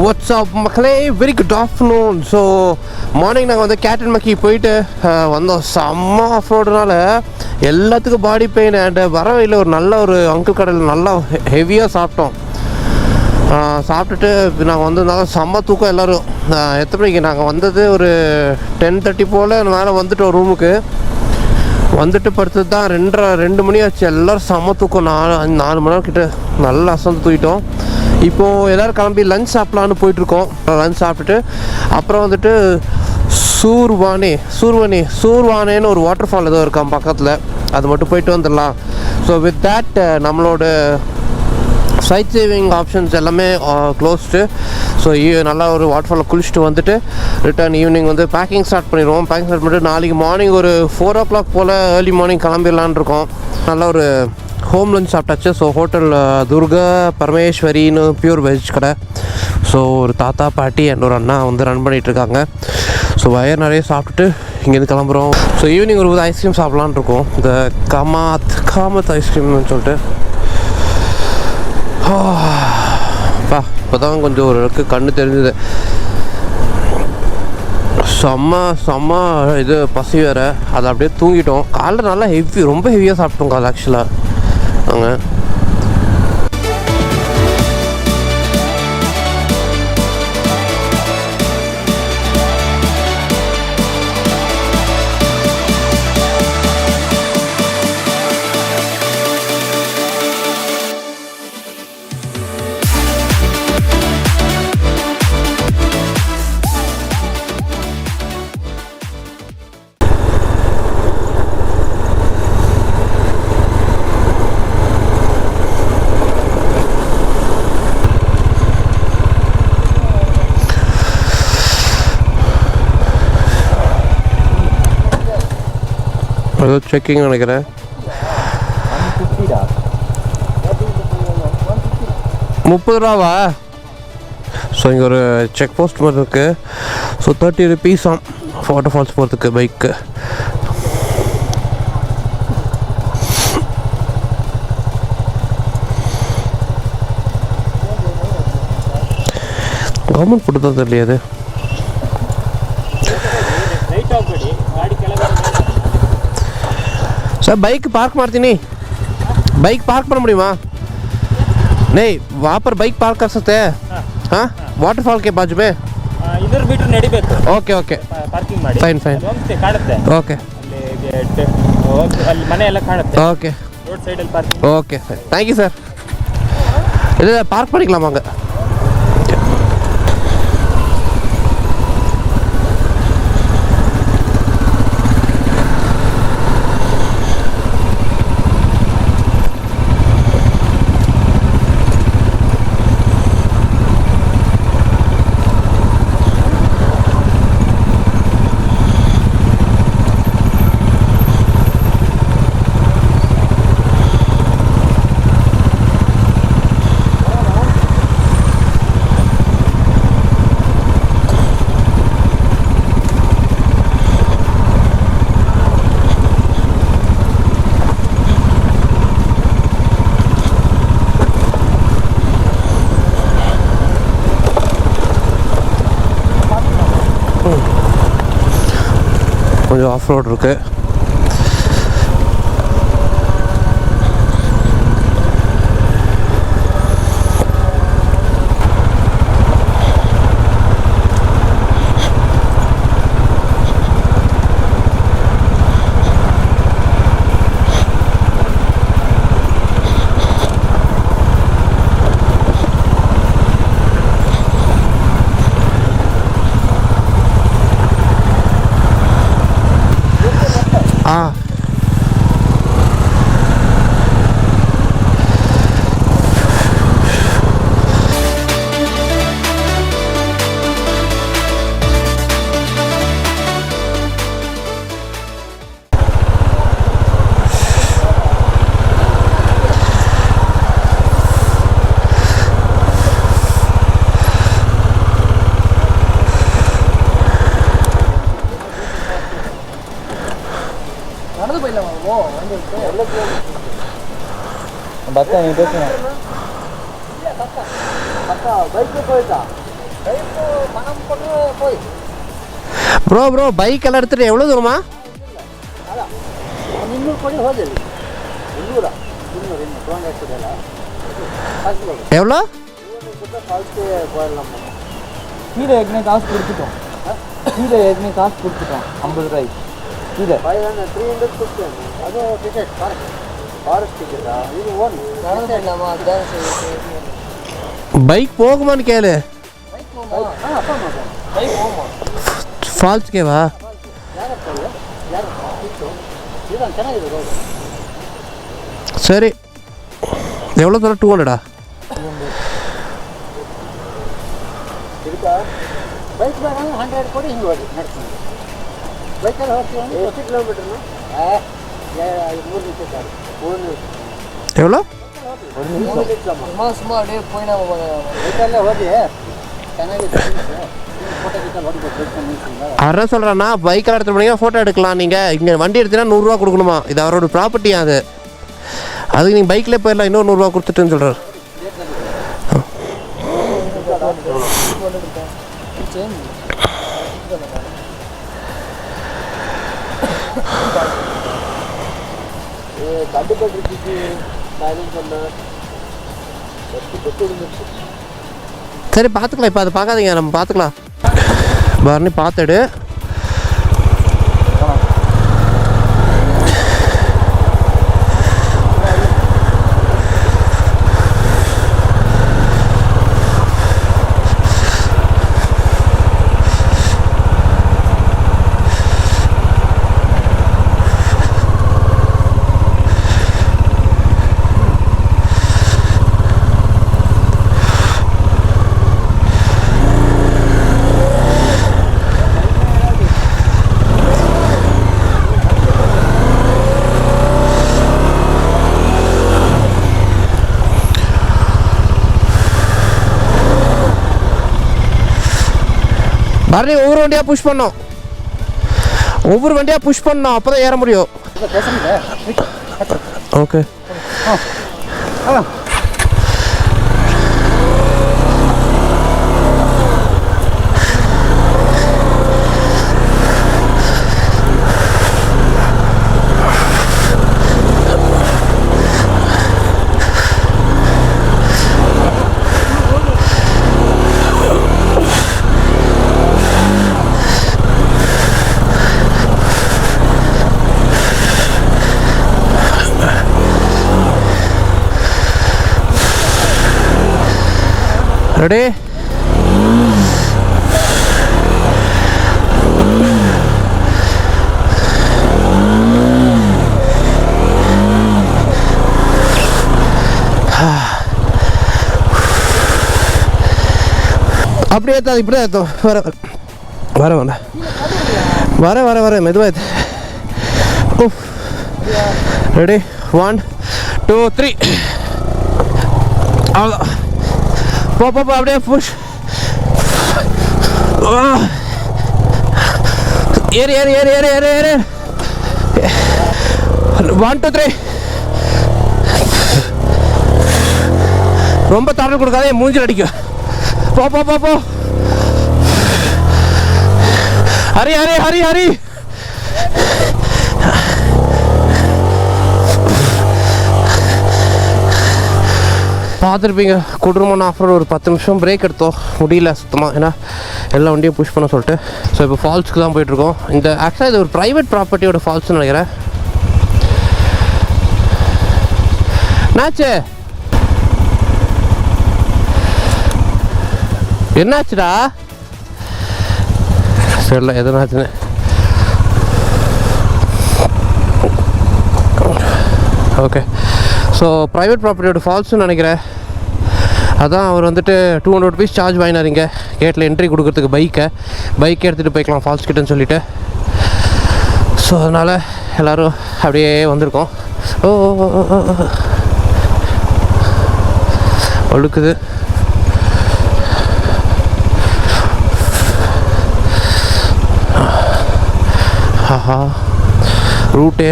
WhatsApp மக்களே, very good afternoon. So morning நாங்கள் வந்து kyathanamakki போயிட்டு வந்தோம். செம்ம ஆஃப் ரோடுனால எல்லாத்துக்கும் பாடி பெயின். அண்ட் வர வழியில் ஒரு நல்ல ஒரு அங்கிள் கடையில் நல்லா ஹெவியாக சாப்பிட்டோம். சாப்பிட்டுட்டு நாங்கள் வந்திருந்தாலும் செம்ம தூக்கம் எல்லோரும். எத்தனை மணிக்கு நாங்கள் வந்தது ஒரு 10:30 போல் மேலே வந்துட்டோம். ரூமுக்கு வந்துட்டு படுத்தது தான் 2 மணி ஆச்சு. எல்லோரும் செம்ம தூக்கம். 4 மணி நேரம் கிட்ட நல்லா அசந்து தூக்கிட்டோம். இப்போது எல்லோரும் கிளம்பி லஞ்ச் சாப்பிட்லான்னு போயிட்டுருக்கோம். லஞ்ச் சாப்பிட்டுட்டு அப்புறம் வந்துட்டு சூர்வானேன்னு ஒரு வாட்டர் ஃபால் ஏதோ இருக்கான் பக்கத்தில், அது மட்டும் போயிட்டு வந்துடலாம். ஸோ வித் தேட் நம்மளோட சைட் சேவிங் ஆப்ஷன்ஸ் எல்லாமே க்ளோஸ்டு. ஸோ நல்லா ஒரு வாட்டர் ஃபாலில் குளிச்சுட்டு வந்துட்டு ரிட்டர்ன் ஈவினிங் வந்து பேக்கிங் ஸ்டார்ட் பண்ணிடுவோம். பேக்கிங் ஸ்டார்ட் பண்ணிட்டு நாளைக்கு மார்னிங் ஒரு 4 o'clock போல் ஏர்லி மார்னிங் கிளம்பிடலான் இருக்கோம். நல்லா ஒரு ஹோம் லஞ்ச் சாப்பிட்டாச்சு. ஸோ ஹோட்டல் துர்கா பரமேஸ்வரின்னு பியூர் வெஜ் கடை. ஸோ ஒரு தாத்தா பாட்டி அண்ட் ஒரு அண்ணா வந்து ரன் பண்ணிகிட்ருக்காங்க. ஸோ வயர் நிறைய சாப்பிட்டுட்டு இங்கேருந்து கிளம்புறோம். ஸோ ஈவினிங் ஒரு ஐஸ்கிரீம் சாப்பிட்லான் இருக்கோம். இந்த காமத் ஐஸ்கிரீம்னு சொல்லிட்டு இப்போ தான் கொஞ்சம் ஓரளவுக்கு கண்ணு தெரிஞ்சுது. செம்ம இது பசி வேறு. அதை அப்படியே தூங்கிட்டோம். காலைல நல்லா ரொம்ப ஹெவியாக சாப்பிட்டோம் காலை ஆக்சுவலாக நாங்கள். ஏதோ செக்கிங் நினைக்கிறேன். 30 ரூபாவா? ஸோ இங்கே ஒரு செக் போஸ்ட் மாதிரி இருக்குது. ஸோ 30 rupees வாட்டர் ஃபால்ஸ் போகிறதுக்கு பைக்கு. கவர்மெண்ட் போட்டு தான் தெரியல. அது सर बाइक पार्क मारती बाइक पार्क पर मुड़ीमा नहीं, वहाँ पर बाइक पार्क कर सकते हैं. हाँ वाटरफॉल के बाजू में इधर मीटर नडीबेकु. ओके ओके पार्किंग ಮಾಡಿ. ಫೈನ್ ಫೈನ್ ಕಾಣುತ್ತೆ. ಓಕೆ ಅಲ್ಲಿ ಗೇಟ್ ಅಲ್ಲಿ ಮನೆ ಎಲ್ಲ ಕಾಣುತ್ತೆ. ಓಕೆ ರೋಡ್ ಸೈಡ್ ಅಲ್ಲಿ parking. Okay fine, thank you sir. இது பார்க் பண்ணிக்கலாம் வாங்க. கொஞ்சம் ஆஃப் ரோட் இருக்குது. பத்தா நீ பேசுங்க. பைக் போயிட்டா ப்ரோ ப்ரோ பைக் எல்லாம் எடுத்துகிட்டு எவ்வளோ தூரமா? எவ்வளோ? கீழே ஏற்கனவே காசு கொடுத்துட்டோம். கீழே ஏற்கனவே காசு கொடுத்துட்டோம் 50 ரூபாய். கீழே 300 அது டிக்கெட் ஃபாரஸ்ட் டிக்கெட்டா? இது ஓன் நடந்துடலாமா? அதுதான் பைக் போகுமான்னு கேளு. ஃபால்ஸ்க்கேவா? சரி எவ்வளோ தூரம்? 200 இருக்கா? ಬೈಕ್ ಬೇಡ 100 ಕೊಡಿ ಹಿಂಗೆ ಹೋಗಿ ನಡ್ಕೊಂಡು ಬೈಕಲ್ಲಿ ಹೋಗ್ತೀವಿ. ಎಷ್ಟು ಕಿಲೋಮೀಟರ್ನು? 3 ನಿಮಿಷ ಸಾಕು. 3 ನಿಮಿಷ. எவ்வளோ? ಸುಮ್ಮ ಡೇ ಪೋಯಿನ ಬೈಕಲ್ಲೇ ಹೋಗಿ ಚೆನ್ನಾಗಿದೆ. ஃபோட்டோ கிட்ட ஓடி போட்டு அதான் சொல்கிறேன்னா பைக்கில் எடுத்து போனீங்கன்னா ஃபோட்டோ எடுக்கலாம். நீங்கள் இங்கே வண்டி எடுத்தீங்கன்னா 100 ரூபா கொடுக்கணுமா? இது அவரோட ப்ராப்பர்ட்டி. அதுக்கு நீங்கள் பைக்கில் போயிடலாம். இன்னும் 100 ரூபா கொடுத்துட்டுன்னு சொல்கிறார். சரி பார்த்துக்கலாம். இப்போ அதை பார்க்காதீங்க, நம்ம பார்த்துக்கலாம். பரணி பார்த்துடு. பரணி ஒவ்வொரு வண்டியாக புஷ் பண்ணோம். ஒவ்வொரு வண்டியாக புஷ் பண்ணோம், அப்போ தான் ஏற முடியும். Okay ready? அப்படியே ஏற்றாது, இப்படியே ஏற்றோம். வர வர வர வர வர வர மெதுவாக ஏற்று. ரெடி? 1 2 3. அவ்வளோதான். போ போ அப்படியே புஷ். ஏறு ஏறு ஏறு ஏறு ஏறு ஏறு. 1 2 3. ரொம்ப தடவை கொடுக்காதே, மூஞ்சில் அடிக்கும். போ போ போ போ. ஹரி ஹரி ஹரி ஹரி. பார்த்துருப்பீங்க குடும்பம் ஆஃபர். ஒரு 10 நிமிஷம் பிரேக் எடுத்தோம், முடியல சுத்தமாக, ஏன்னா எல்லா வண்டியும் புஷ் பண்ண சொல்லிட்டு. ஸோ இப்போ ஃபால்ஸ்க்கு தான் போயிட்டுருக்கோம். இந்த ஆக்சுவலாக இது ஒரு ப்ரைவேட் ப்ராப்பர்ட்டியோட ஃபால்ஸ்னு நினைக்கிறேன். என்னாச்சு? என்னாச்சுடா? சரில எதனாச்சுன்னு. ஓகே, ஸோ ப்ரைவேட் ப்ராப்பர்ட்டியோட ஃபால்ஸ்னு நினைக்கிறேன். அதான் அவர் வந்துட்டு 200 rupees சார்ஜ் வாங்கினாருங்க கேட்டில் என்ட்ரி கொடுக்குறதுக்கு. பைக்கை எடுத்துகிட்டு போய்க்கலாம் ஃபால்ஸ் கிட்டன்னு சொல்லிவிட்டு. ஸோ அதனால் எல்லோரும் அப்படியே வந்திருக்கோம். ஓ ஒழுக்குது. ஆஹா, ரூட்டே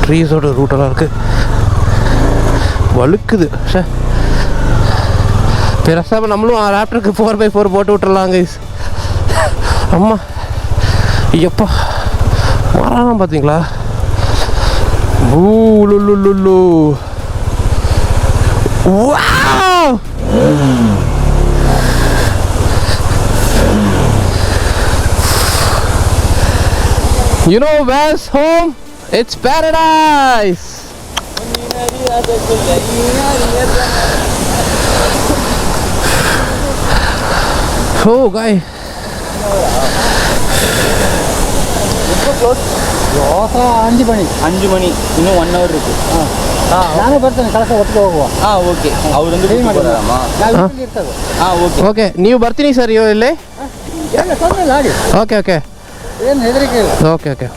ட்ரீஸோட ரூட்டெல்லாம் இருக்குது. வழுக்குது. பெருசாக நம்மளும் ராப்டருக்கு 4x4 போட்டு விட்டுறலாம் கைஸ். அம்மா ஐயப்பா மரம் பார்த்தீங்களா? ஊலுலுலுலு wow. You know where's home? It's paradise. Oh guy. Anju Mani ಇನ್ನೂ 1 hour ಇருக்கு. ನಾನು ಬರ್ತೇನೆ ಕಳಸ ಒಟ್ಟಿಗೆ ಹೋಗುವ. ಓಕೆ ಅವರೊಂದು ಇರ್ತದೆ. ಓಕೆ ನೀವು ಬರ್ತೀನಿ ಸರ್ ಇಲ್ಲಿ. ಓಕೆ ಓಕೆ ಏನು ಹೆದರಿಕೆ ಇಲ್ಲ. Okay okay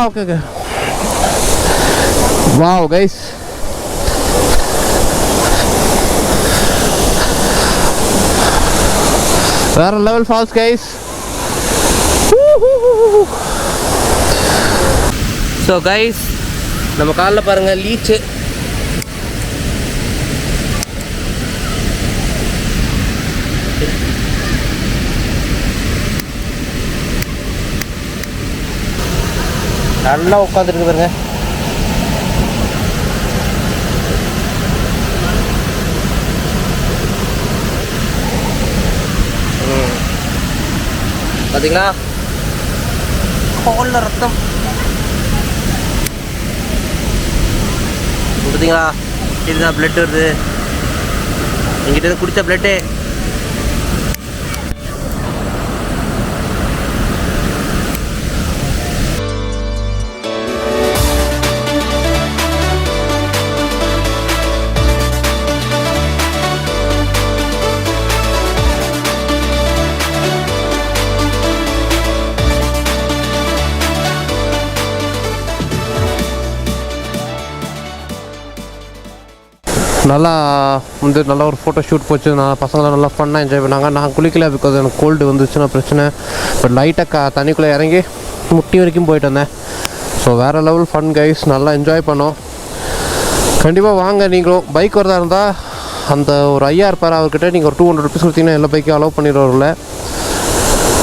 okay okay. Wow guys, வேற level falls guys. So guys, நம்ம காலில் பாருங்கள் லீச்சு. நல்லா உட்காந்துருக்கு பாருங்க. பார்த்தீங்களா கோல்ல ரத்தம் பார்த்தீங்களா? இதுதான் பிளட் வருது எங்கிட்ட குடித்த பிளட்டு. நல்லா வந்து நல்லா ஒரு ஃபோட்டோ ஷூட் போச்சு. நான் பசங்களாம் நல்லா ஃபன்னாக என்ஜாய் பண்ணாங்க. நான் குளிக்கல, பிகாஸ் எனக்கு கோல்டு வந்துச்சுன்னா பிரச்சனை. பட் லைட்டாக தண்ணிக்குள்ளே இறங்கி முட்டி வரைக்கும் போயிட்டு வந்தேன். ஸோ வேறு லெவல் ஃபன் கைஸ், நல்லா என்ஜாய் பண்ணோம். கண்டிப்பாக வாங்க நீங்களும். பைக் வரதா இருந்தால் அந்த ஒரு ஐயா இருப்பார், அவர்கிட்ட நீங்கள் ஒரு 200 rupees கொடுத்தீங்கன்னா எல்லா பைக்கையும் அலோவ் பண்ணிடுவார்ல.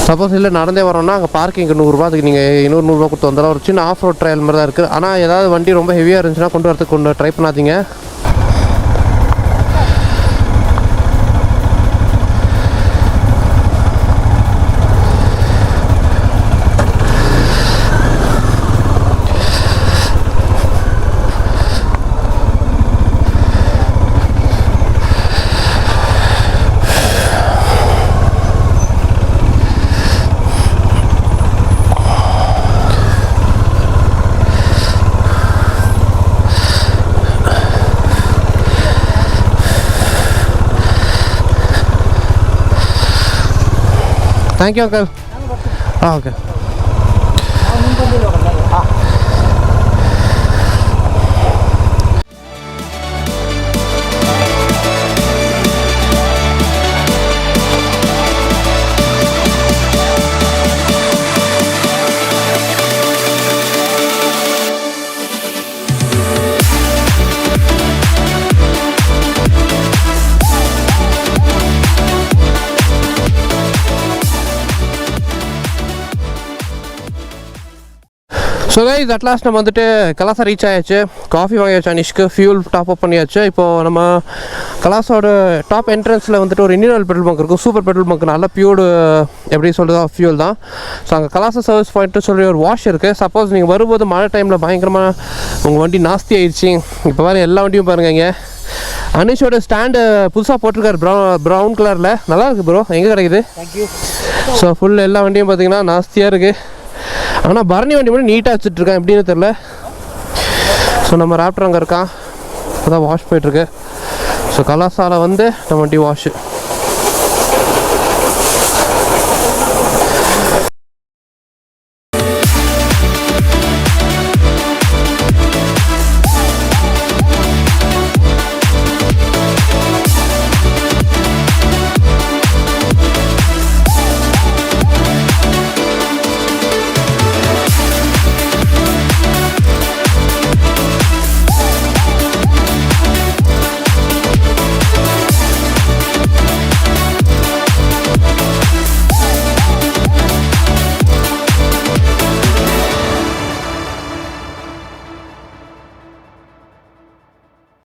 சப்போஸ் இல்லை நடந்தே வரோன்னா அங்கே பார்க்கிங்கு 100 ரூபா, அதுக்கு நீங்கள் 100 ரூபா கொடுத்து வந்தாலும் ஒரு சின்ன ஆஃப் ரோட் ட்ரையல் மாதிரி தான் இருக்குது. ஆனால் ஏதாவது வண்டி ரொம்ப ஹெவியாக இருந்துச்சுன்னா கொண்டு வரதுக்கு ட்ரை பண்ணாதீங்க. Thank you, uncle. Okay. So guys, at last நம்ம வந்துட்டு கலாசா ரீச் ஆயாச்சு. காஃபி வாங்கியாச்சு, அனிஷ்க்கு ஃபியூல் டாப் அப் பண்ணியாச்சு. இப்போது நம்ம கலாசாவோட டாப் என்ட்ரன்ஸில் வந்துட்டு ஒரு இண்டியன் ஆயில் பெட்ரோல் பங்க் இருக்கும். சூப்பர் பெட்ரோல் பங்க், நல்ல பியூர்டு எப்படி சொல்கிறதா ஃபியூல் தான். ஸோ அங்கே கலாசா சர்வீஸ் பாயிண்ட்டு சொல்லி ஒரு வாஷ் இருக்குது. சப்போஸ் நீங்கள் வரும்போது மழை டைமில் பயங்கரமாக உங்கள் வண்டி நாஸ்தி ஆயிடுச்சு. இப்போ பாருங்கள் எல்லா வண்டியும் பாருங்க. இங்கே அனிஷோட ஸ்டாண்டு புதுசாக போட்டிருக்காரு, ப்ரௌன் கலரில். நல்லா இருக்குது ப்ரோ. எங்கே கிடைக்குது? தேங்க்யூ. ஸோ ஃபுல் எல்லா வண்டியும் பார்த்தீங்கன்னா நாஸ்தியாக இருக்குது. ஆனால் பரணி வண்டி மட்டும் நீட்டாக வச்சுட்ருக்கேன், எப்படின்னு தெரில. ஸோ நம்ம ராப்டர் அங்கே இருக்கான், இப்போ தான் வாஷ் போயிட்டுருக்கு. ஸோ கலாசாவில் வந்து நம்ம வண்டி வாஷு